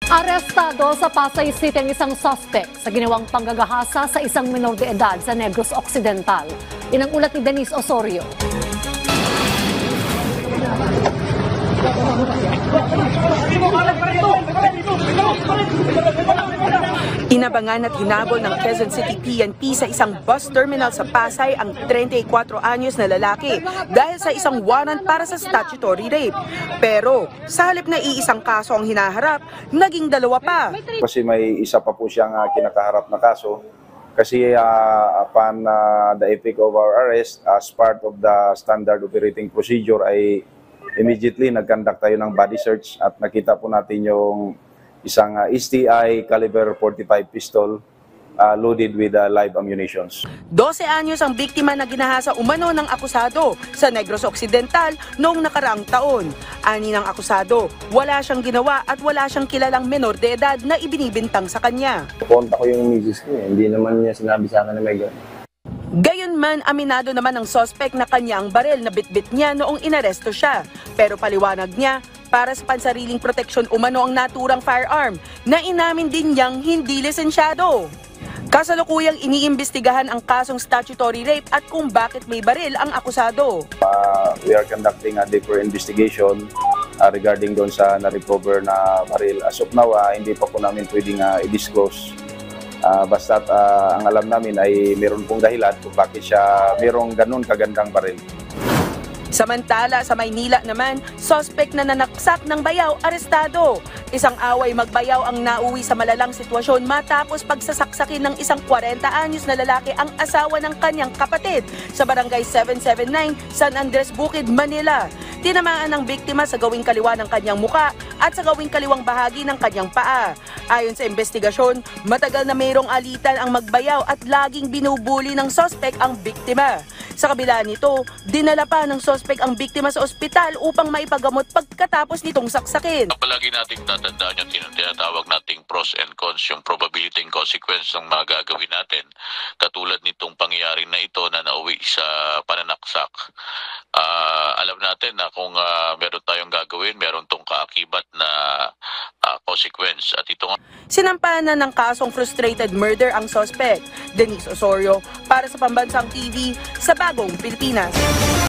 Arestado sa Pasay City ang isang suspect sa ginawang panggagahasa sa isang minor de edad sa Negros Occidental. Yan ang ulat ni Denise Osorio. Inabangan at hinabol ng Quezon City PNP sa isang bus terminal sa Pasay ang 34 anyos na lalaki dahil sa isang warrant para sa statutory rape. Pero sa halip na iisang kaso ang hinaharap, naging dalawa pa. Kasi may isa pa po siyang kinakaharap na kaso. Kasi upon the effect of our arrest, as part of the standard operating procedure ay immediately nag-conduct tayo ng body search at nakita po natin yung isang STI caliber 45 pistol loaded with live ammunitions. 12 anyos ang biktima na ginahasa umano ng akusado sa Negros Occidental noong nakaraang taon. Ani ng akusado, wala siyang ginawa at wala siyang kilalang menor de edad na ibinibintang sa kanya. Konta ko yung misis ko hindi naman niya sinabi sa akin na may gano'n. Gayunman, aminado naman ng suspect na kanya ang barel na bitbit niya noong inaresto siya. Pero paliwanag niya, para sa pansariling proteksyon umano ang naturang firearm na inamin din niyang hindi lisensyado. Kasalukuyang iniimbestigahan ang kasong statutory rape at kung bakit may baril ang akusado. We are conducting a deeper investigation regarding doon sa na-recover na baril. As of now, hindi pa po namin pwedeng i-disclose. Basta't ang alam namin ay meron pong dahilan kung bakit siya merong ganun kagandang baril. Samantala, sa Maynila naman, suspect na nanaksak ng bayaw, arestado. Isang away magbayaw ang nauwi sa malalang sitwasyon matapos pagsasaksakin ng isang 40 anyos na lalaki ang asawa ng kanyang kapatid sa barangay 779, San Andres Bukid, Manila. Tinamaan ng biktima sa gawing kaliwa ng kanyang muka at sa gawing kaliwang bahagi ng kanyang paa. Ayon sa investigasyon, matagal na mayroong alitan ang magbayaw at laging binubuli ng suspect ang biktima. Sa kabila nito, dinala pa ng suspect ang biktima sa ospital upang maipagamot pagkatapos nitong saksakin. Palagi nating tatandaan yung tinatawag nating pros and cons, yung probability and consequence ng mga gagawin natin. Katulad nitong pangyayari na ito na nauwi sa pananaksak. Alam natin na kung meron tayong gagawin, meron tong kaakibat na consequence. At ito nga. Sinampahan na ng kasong frustrated murder ang suspect. Denise Osorio para sa Pambansang TV sa Bagong Pilipinas.